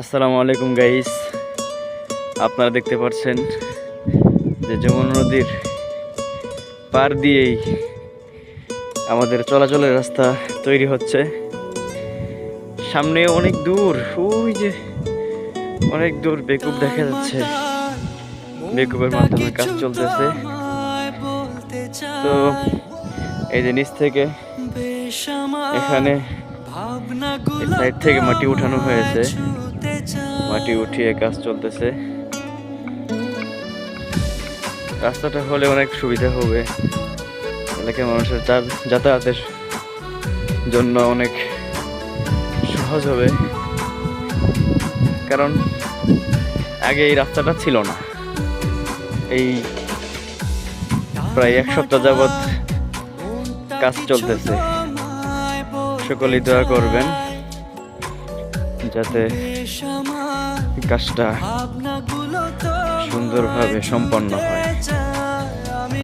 আসসালামু আলাইকুম গাইস, আপনারা দেখতে পাচ্ছেন যে যমুনা নদীর পার দিয়েই আমাদের চলাচলের রাস্তা তৈরি হচ্ছে। সামনে অনেক দূর, ওই যে অনেক দূর বেকুব দেখা যাচ্ছে। বেকুবের মাধ্যমে কাজ চলতেছে। তো এই যে নিচ থেকে এখানে সাইড থেকে মাটি উঠানো হয়েছে, মাটি উঠিয়ে কাজ চলতেছে। রাস্তাটা হলে অনেক সুবিধা হবে, এলাকার মানুষের যাতায়াতের জন্য অনেক সহজ হবে। কারণ আগে এই রাস্তাটা ছিল না। এই প্রায় এক সপ্তাহ যাবৎ কাজ চলতেছে। সকলেই দোয়া করবেন যাতে কাজটা সুন্দরভাবে সম্পন্ন হয়।